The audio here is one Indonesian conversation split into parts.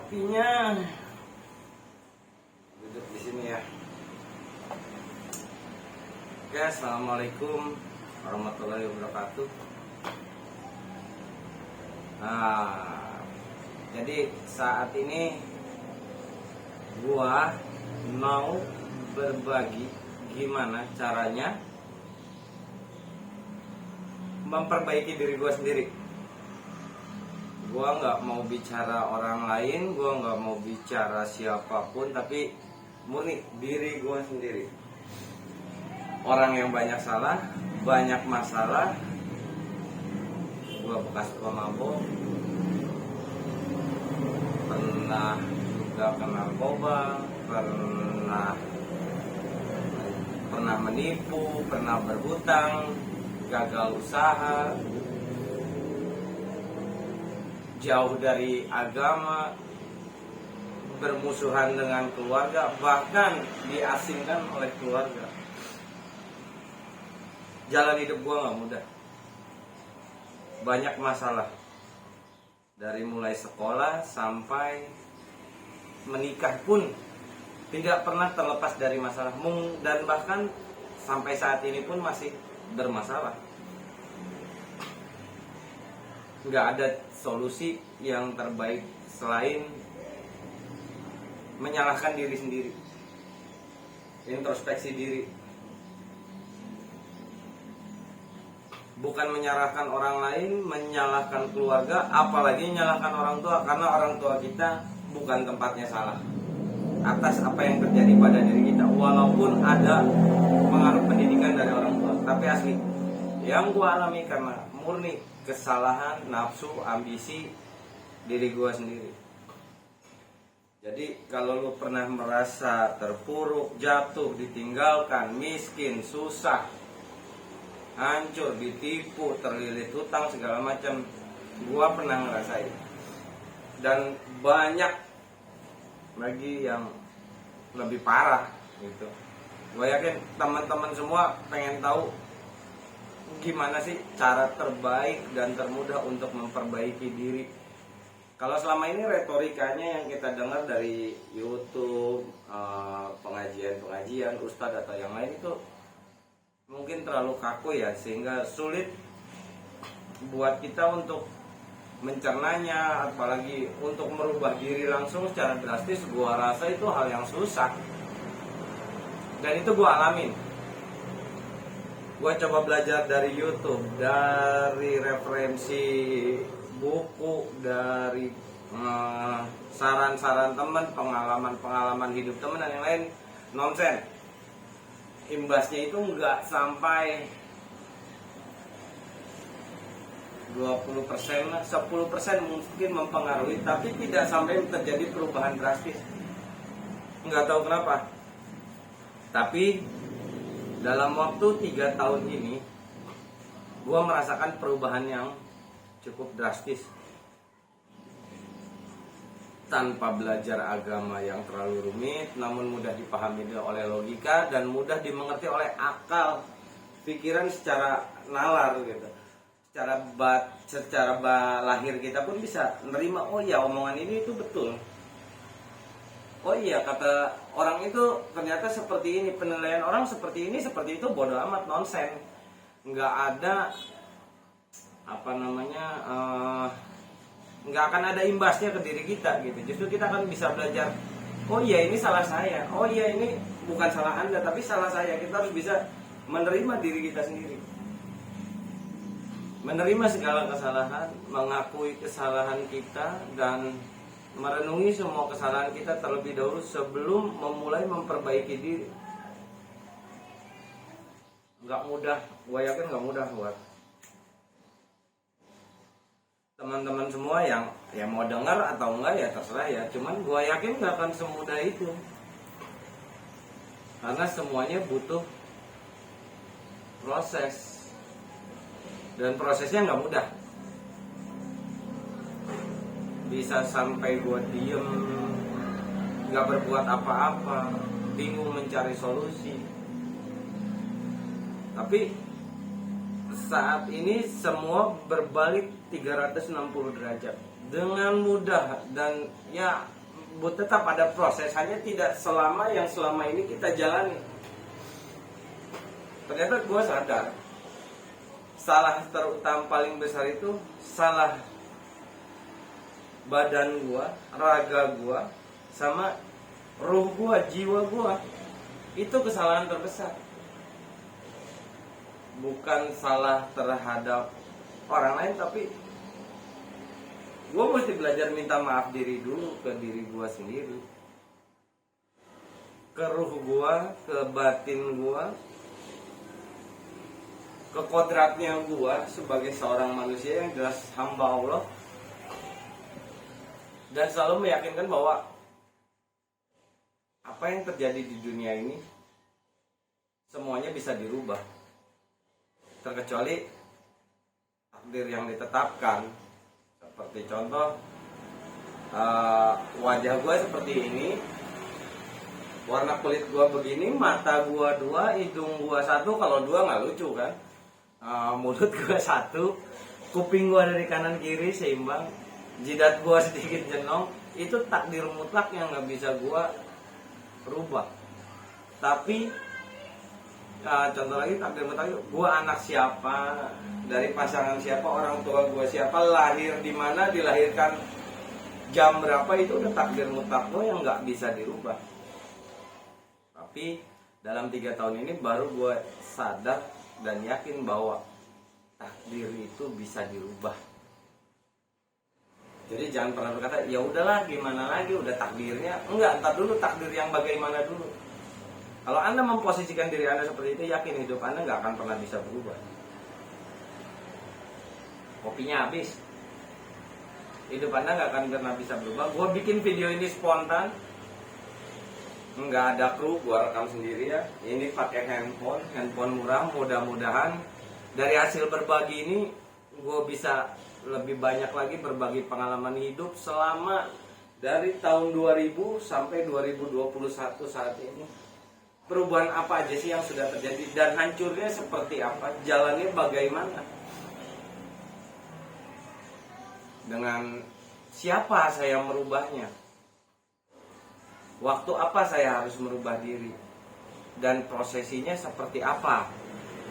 kopinya. Duduk di sini ya. Oke, assalamualaikum warahmatullahi wabarakatuh. Nah, jadi saat ini gua mau berbagi gimana caranya memperbaiki diri gua sendiri. Gua nggak mau bicara orang lain, gua nggak mau bicara siapapun, tapi murni diri gua sendiri. Orang yang banyak salah, banyak masalah. Gua bekas pemabuk, pernah juga kena narkoba, pernah menipu, pernah berhutang, gagal usaha, jauh dari agama, bermusuhan dengan keluarga, bahkan diasingkan oleh keluarga. Jalan hidup gue gak mudah, banyak masalah, dari mulai sekolah sampai menikah pun tidak pernah terlepas dari masalah, dan bahkan sampai saat ini pun masih bermasalah. Nggak ada solusi yang terbaik selain menyalahkan diri sendiri, introspeksi diri, bukan menyalahkan orang lain, menyalahkan keluarga, apalagi menyalahkan orang tua, karena orang tua kita bukan tempatnya salah atas apa yang terjadi pada diri kita, walaupun ada pengaruh pendidikan dari orang tua. Tapi asli yang gua alami karena murni kesalahan, nafsu, ambisi diri gua sendiri. Jadi kalau lu pernah merasa terpuruk, jatuh, ditinggalkan, miskin, susah, hancur, ditipu, terlilit hutang segala macam, gua pernah ngerasain. Dan banyak lagi yang lebih parah gitu. Gua yakin teman-teman semua pengen tahu gimana sih cara terbaik dan termudah untuk memperbaiki diri. Kalau selama ini retorikanya yang kita dengar dari YouTube, pengajian-pengajian, ustadz atau yang lain itu mungkin terlalu kaku ya, sehingga sulit buat kita untuk mencernanya, apalagi untuk merubah diri langsung secara drastis. Gua rasa itu hal yang susah, dan itu gua alamin. Gue coba belajar dari YouTube, dari referensi buku, dari saran-saran teman, pengalaman hidup teman dan yang lain, nonsen. Imbasnya itu nggak sampai 20% lah, 10% mungkin mempengaruhi, tapi tidak sampai terjadi perubahan drastis. Nggak tahu kenapa. Tapi dalam waktu 3 tahun ini, gue merasakan perubahan yang cukup drastis. Tanpa belajar agama yang terlalu rumit, namun mudah dipahami oleh logika dan mudah dimengerti oleh akal pikiran secara nalar gitu. Secara lahir kita pun bisa menerima, oh ya omongan ini itu betul. Oh iya, kata orang itu ternyata seperti ini, penilaian orang seperti ini, seperti itu, bodoh amat, nonsen. Nggak ada nggak akan ada imbasnya ke diri kita gitu. Justru kita akan bisa belajar, oh iya ini salah saya, oh iya ini bukan salah Anda tapi salah saya. Kita harus bisa menerima diri kita sendiri, menerima segala kesalahan, mengakui kesalahan kita, dan merenungi semua kesalahan kita terlebih dahulu sebelum memulai memperbaiki diri. Gak mudah, gue yakin gak mudah buat teman-teman semua yang mau dengar atau enggak ya terserah ya. Cuman gue yakin gak akan semudah itu, karena semuanya butuh proses, dan prosesnya gak mudah. Bisa sampai gue diem, gak berbuat apa-apa, bingung mencari solusi. Tapi saat ini semua berbalik 360 derajat dengan mudah, dan ya tetap ada proses, hanya tidak selama yang selama ini kita jalani. Ternyata gue sadar salah terutama paling besar itu salah badan gue, raga gue, sama ruh gue, jiwa gue. Itu kesalahan terbesar. Bukan salah terhadap orang lain, tapi gue mesti belajar minta maaf diri dulu ke diri gue sendiri, ke ruh gue, ke batin gue, ke kodratnya gue sebagai seorang manusia yang jelas hamba Allah, dan selalu meyakinkan bahwa apa yang terjadi di dunia ini semuanya bisa dirubah, terkecuali takdir yang ditetapkan. Seperti contoh, wajah gue seperti ini, warna kulit gue begini, mata gue dua, hidung gue satu. Kalau dua nggak lucu kan. Mulut gue satu, kuping gue dari kanan kiri seimbang, jidat gue sedikit jenong. Itu takdir mutlak yang nggak bisa gue rubah. Tapi contoh lagi, takdir mutlak, gue anak siapa, dari pasangan siapa, orang tua gue siapa, lahir di mana, dilahirkan jam berapa, itu udah takdir mutlak gue yang nggak bisa dirubah. Tapi dalam 3 tahun ini baru gue sadar dan yakin bahwa takdir itu bisa dirubah. Jadi jangan pernah berkata, ya udahlah gimana lagi, udah takdirnya. Enggak, entar dulu takdir yang bagaimana dulu. Kalau Anda memposisikan diri Anda seperti itu, yakin hidup Anda nggak akan pernah bisa berubah. Kopinya habis, hidup Anda nggak akan pernah bisa berubah. Gue bikin video ini spontan, nggak ada kru, gue rekam sendiri ya. Ini pakai handphone murah. Mudah-mudahan dari hasil berbagi ini gue bisa lebih banyak lagi berbagi pengalaman hidup selama dari tahun 2000 sampai 2021 saat ini. Perubahan apa aja sih yang sudah terjadi, dan hancurnya seperti apa, jalannya bagaimana, dengan siapa saya merubahnya, waktu apa saya harus merubah diri, dan prosesinya seperti apa.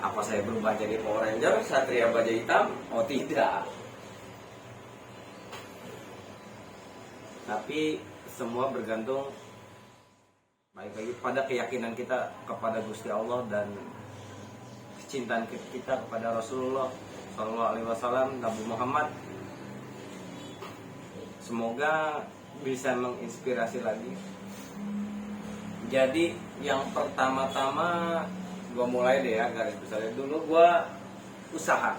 Apa saya berubah jadi Power Ranger, Satria Baja Hitam? Oh tidak. Tapi semua bergantung baik lagi pada keyakinan kita kepada Gusti Allah dan kecintaan kita kepada Rasulullah Shallallahu Alaihi Wasallam, Nabi Muhammad. Semoga bisa menginspirasi lagi. Jadi yang pertama-tama gue mulai deh ya, garis besarnya dulu gue usaha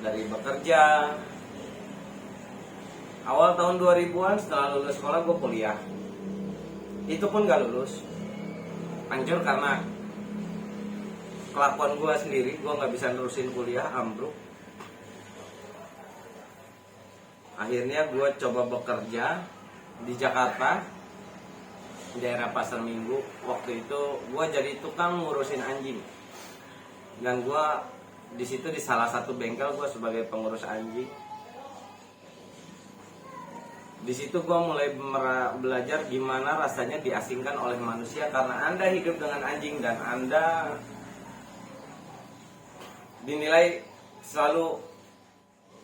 dari bekerja. Awal tahun 2000-an setelah lulus sekolah gue kuliah. Itu pun gak lulus, hancur karena kelakuan gue sendiri. Gue gak bisa nerusin kuliah, ambruk. Akhirnya gue coba bekerja di Jakarta, di daerah Pasar Minggu. Waktu itu gue jadi tukang ngurusin anjing, dan gue di situ di salah satu bengkel gue sebagai pengurus anjing. Di situ gue mulai belajar gimana rasanya diasingkan oleh manusia, karena Anda hidup dengan anjing dan Anda dinilai selalu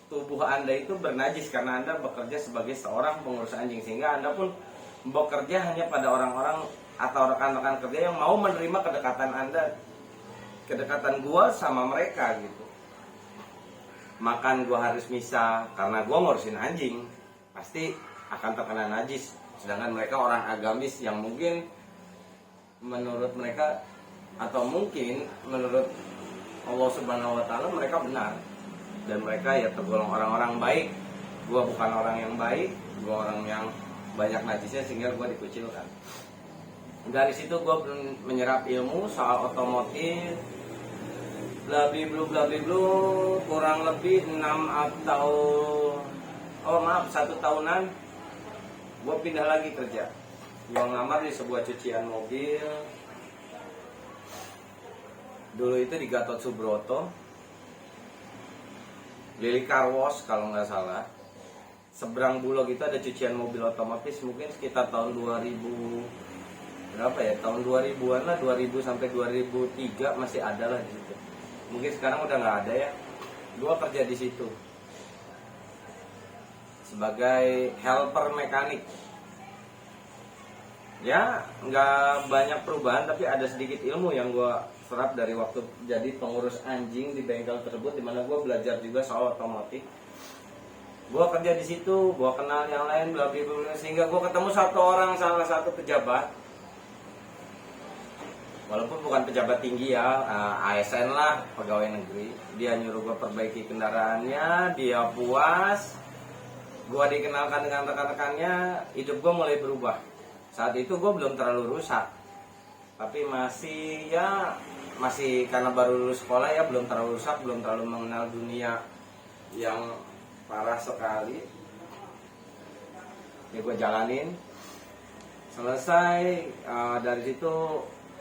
tubuh Anda itu bernajis karena Anda bekerja sebagai seorang pengurus anjing, sehingga Anda pun bekerja hanya pada orang-orang atau rekan-rekan kerja yang mau menerima kedekatan Anda, kedekatan gue sama mereka gitu. Makan gue harus misah karena gue ngurusin anjing, pasti akan terkena najis. Sedangkan mereka orang agamis yang mungkin menurut mereka atau mungkin menurut Allah Subhanahu wa Ta'ala mereka benar, dan mereka ya tergolong orang-orang baik. Gua bukan orang yang baik, gua orang yang banyak najisnya sehingga gua dikucilkan. Dari situ gua menyerap ilmu soal otomotif, bla bla bla, kurang lebih 6 atau 1 tahunan. Gue pindah lagi kerja. Gue ngelamar di sebuah cucian mobil. Dulu itu di Gatot Subroto, Lili Car Wash kalau nggak salah. seberang Bulog itu ada cucian mobil otomatis, mungkin sekitar tahun 2000 berapa ya, tahun 2000-an lah, 2000 sampai 2003 masih ada lah di situ. Mungkin sekarang udah nggak ada ya. Gua kerja di situ sebagai helper mekanik. Ya nggak banyak perubahan, tapi ada sedikit ilmu yang gua serap dari waktu jadi pengurus anjing di bengkel tersebut, dimana gua belajar juga soal otomotif. Gua kerja di situ, gua kenal yang lain, bla bla bla, sehingga gua ketemu satu orang, salah satu pejabat. Walaupun bukan pejabat tinggi ya, ASN lah, pegawai negeri. Dia nyuruh gue perbaiki kendaraannya, dia puas. Gue dikenalkan dengan rekan-rekannya, hidup gue mulai berubah. Saat itu gue belum terlalu rusak, tapi masih karena baru lulus sekolah ya, belum terlalu rusak, belum terlalu mengenal dunia yang parah sekali. Ya gue jalanin. Selesai dari situ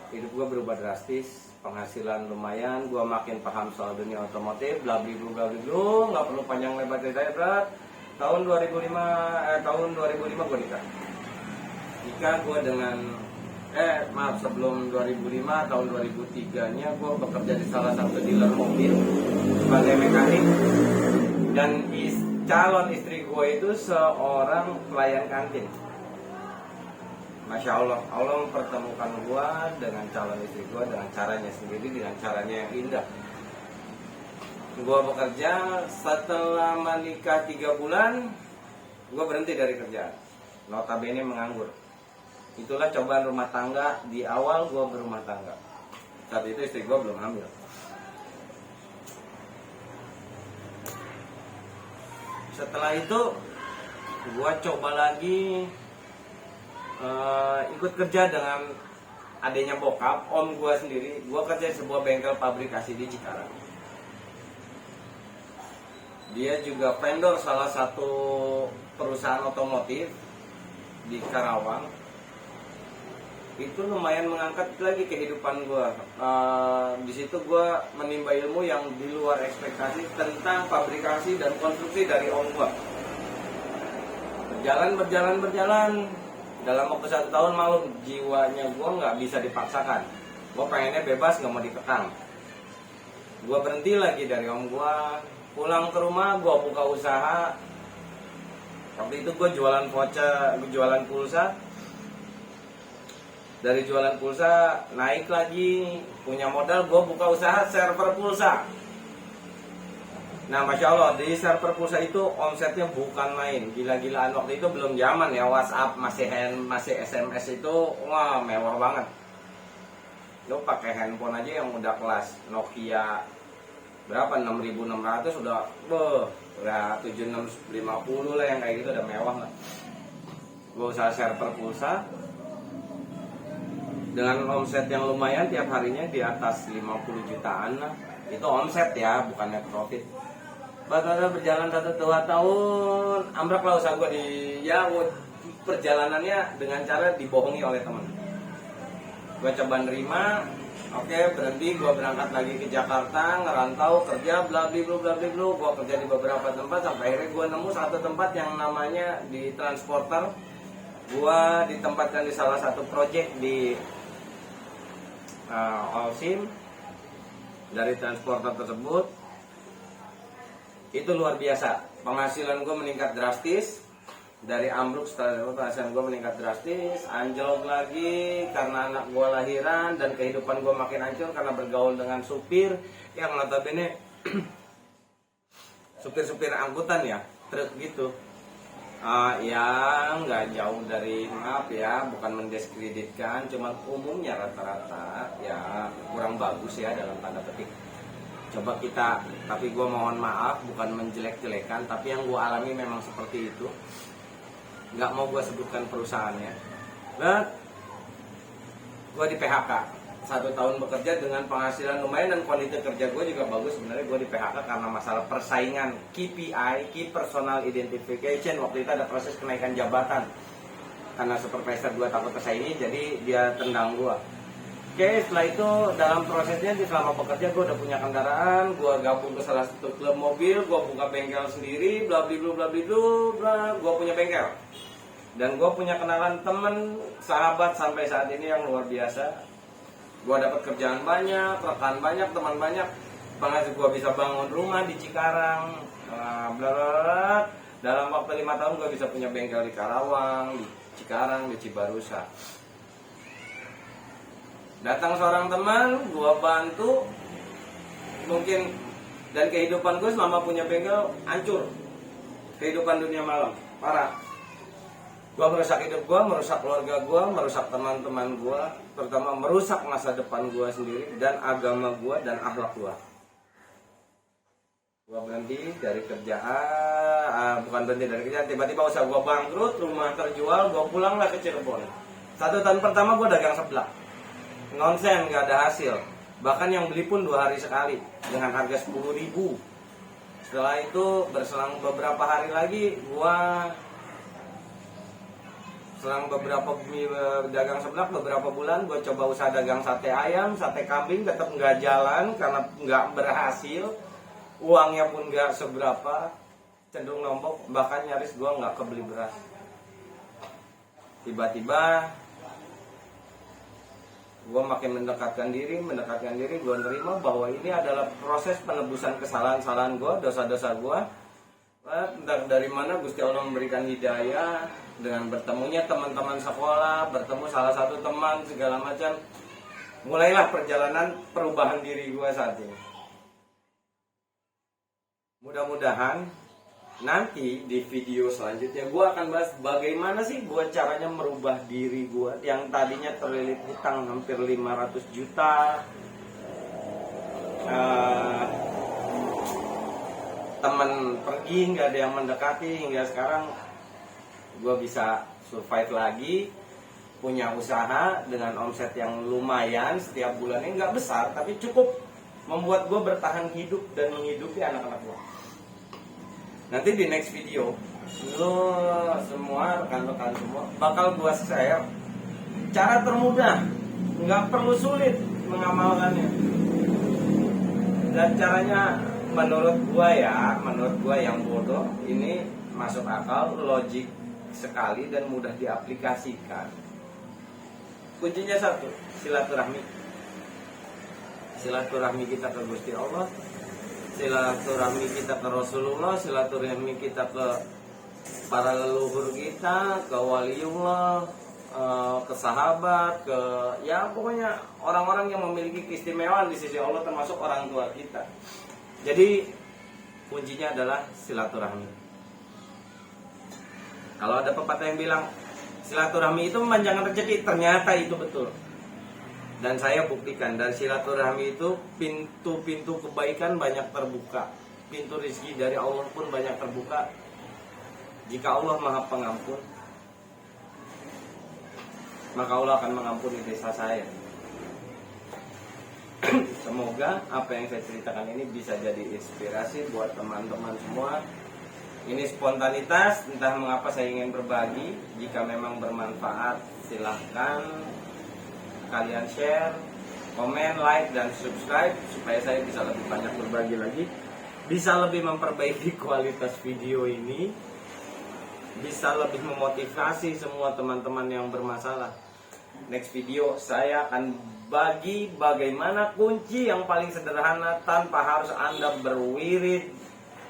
hidup gue berubah drastis, penghasilan lumayan, gue makin paham soal dunia otomotif, bla bla bla, nggak perlu panjang lebar cerita berat. Tahun 2005 gue nikah gue dengan sebelum 2005, tahun 2003 nya gue bekerja di salah satu dealer mobil sebagai mekanik, dan calon istri gue itu seorang pelayan kantin. Masya Allah, Allah mempertemukan gue dengan calon istri gue dengan caranya sendiri, dengan caranya yang indah. Gue bekerja, setelah menikah 3 bulan, gue berhenti dari kerjaan. Notabene menganggur. Itulah cobaan rumah tangga di awal gue berumah tangga. Saat itu istri gue belum hamil. Setelah itu, gue coba lagi ikut kerja dengan adanya bokap, om gue sendiri. Gue kerja di sebuah bengkel pabrikasi di Cikarang. Dia juga vendor salah satu perusahaan otomotif di Karawang. Itu lumayan mengangkat lagi kehidupan gue. Di situ gue menimba ilmu yang di luar ekspektasi tentang pabrikasi dan konstruksi dari om gue. Berjalan. Dalam waktu 1 tahun malu, jiwanya gue nggak bisa dipaksakan. Gue pengennya bebas, nggak mau dikekang. Gue berhenti lagi dari om gue. Pulang ke rumah, gue buka usaha. Waktu itu gue jualan voucher, jualan pulsa. Dari jualan pulsa naik lagi, punya modal, gue buka usaha server pulsa. Nah, Masya Allah, di server pulsa itu omsetnya bukan main, gila-gilaan. Waktu itu belum zaman ya, WhatsApp, masih SMS itu, wah mewah banget. Lo pakai handphone aja yang udah kelas Nokia berapa, 6600 udah 7650 lah, yang kayak gitu udah mewah lah. Gue usaha server pulsa dengan omset yang lumayan, tiap harinya di atas 50 jutaan lah. Itu omset ya, bukannya profit. Baru berjalan 1-2 tahun, ambrak lah usaha gue perjalanannya dengan cara dibohongi oleh teman. Gue coba nerima, oke, berhenti, gue berangkat lagi ke Jakarta, ngerantau, kerja, bla bla bla. Gue kerja di beberapa tempat, sampai akhirnya gue nemu satu tempat yang namanya di transporter. Gue ditempatkan di salah satu project di Olsim. Dari transporter tersebut, itu luar biasa, penghasilan gue meningkat drastis. Dari ambruk, setelah itu penghasilan gue meningkat drastis, anjlok lagi karena anak gue lahiran, dan kehidupan gue makin hancur karena bergaul dengan supir yang notabene supir-supir angkutan ya, truk gitu. Ya nggak jauh dari, maaf ya, bukan mendiskreditkan, cuma umumnya rata-rata ya kurang bagus ya dalam tanda petik. Coba kita, tapi gue mohon maaf, bukan menjelek-jelekan, tapi yang gue alami memang seperti itu. Nggak mau gue sebutkan perusahaannya. Gue di PHK 1 tahun bekerja dengan penghasilan lumayan, dan kualitas kerja gue juga bagus. Sebenarnya gue di PHK karena masalah persaingan KPI, Key Personal Identification. Waktu itu ada proses kenaikan jabatan karena supervisor gue takut kesaingi, jadi dia tendang gue. Oke, setelah itu dalam prosesnya selama bekerja gue udah punya kendaraan, gue gabung ke salah satu klub mobil, gue buka bengkel sendiri, bla bla bla, gue punya bengkel. Dan gue punya kenalan temen, sahabat sampai saat ini yang luar biasa. Gue dapat kerjaan banyak, rekan banyak, teman banyak. Bahkan gue bisa bangun rumah di Cikarang, bla bla bla. Dalam waktu 5 tahun gue bisa punya bengkel di Karawang, di Cikarang, di Cibarusa. Datang seorang teman, gue bantu, mungkin, dan kehidupan gue selama punya bengkel hancur. Kehidupan dunia malam, parah. Gue merusak hidup gue, merusak keluarga gue, merusak teman-teman gue, terutama merusak masa depan gue sendiri, dan agama gue, dan akhlak gue. Gue berhenti dari kerjaan, bukan berhenti dari kerjaan, tiba-tiba usaha gue bangkrut, rumah terjual, gue pulanglah ke Cirebon. 1 tahun pertama gue dagang seblak. Nonsen, gak ada hasil. Bahkan yang beli pun 2 hari sekali dengan harga 10.000. Setelah itu berselang beberapa hari lagi, gua selang beberapa dagang seblak, beberapa bulan gua coba usaha dagang sate ayam, sate kambing, tetap nggak jalan karena nggak berhasil. Uangnya pun nggak seberapa, cenderung nombok, bahkan nyaris gua nggak kebeli beras. Tiba-tiba gue makin mendekatkan diri, gue nerima bahwa ini adalah proses penebusan kesalahan-kesalahan gue, dosa-dosa gue. Entah dari mana Gusti Allah memberikan hidayah dengan bertemunya teman-teman sekolah, bertemu salah satu teman segala macam. Mulailah perjalanan perubahan diri gue saat ini. Mudah-mudahan nanti di video selanjutnya gue akan bahas bagaimana sih gue caranya merubah diri gue yang tadinya terlilit hutang hampir 500 juta, teman pergi nggak ada yang mendekati, hingga sekarang gue bisa survive lagi, punya usaha dengan omset yang lumayan setiap bulannya, nggak besar tapi cukup membuat gue bertahan hidup dan menghidupi anak-anak gue. Nanti di next video lo semua, rekan-rekan semua bakal gua share cara termudah, nggak perlu sulit mengamalkannya. Dan caranya menurut gua yang bodoh ini masuk akal, logik sekali dan mudah diaplikasikan. Kuncinya satu, silaturahmi. Silaturahmi kita ke Gusti Allah, silaturahmi kita ke Rasulullah, silaturahmi kita ke para leluhur kita, ke waliullah, ke sahabat, ke ya pokoknya orang-orang yang memiliki keistimewaan di sisi Allah, termasuk orang tua kita. Jadi kuncinya adalah silaturahmi. Kalau ada pepatah yang bilang silaturahmi itu memanjangkan rezeki, ternyata itu betul. Dan saya buktikan dari silaturahmi itu pintu-pintu kebaikan banyak terbuka, pintu rezeki dari Allah pun banyak terbuka. Jika Allah Maha Pengampun, maka Allah akan mengampuni dosa saya. Semoga apa yang saya ceritakan ini bisa jadi inspirasi buat teman-teman semua. Ini spontanitas, entah mengapa saya ingin berbagi. Jika memang bermanfaat, silahkan kalian share, komen, like, dan subscribe supaya saya bisa lebih banyak berbagi lagi, bisa lebih memperbaiki kualitas video ini, bisa lebih memotivasi semua teman-teman yang bermasalah. Next video saya akan bagi bagaimana kunci yang paling sederhana tanpa harus Anda berwirid,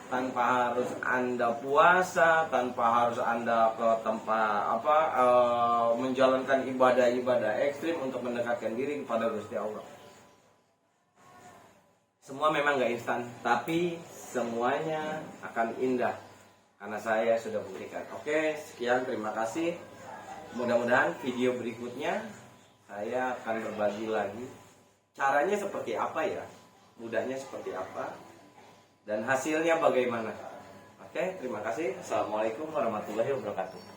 tanpa harus Anda puasa, tanpa harus Anda ke tempat menjalankan ibadah-ibadah ekstrim untuk mendekatkan diri kepada Gusti Allah. Semua memang gak instan, tapi semuanya akan indah karena saya sudah buktikan. Oke, sekian, terima kasih. Mudah-mudahan video berikutnya saya akan berbagi lagi caranya seperti apa ya, mudahnya seperti apa, dan hasilnya bagaimana. Oke, terima kasih. Assalamualaikum warahmatullahi wabarakatuh.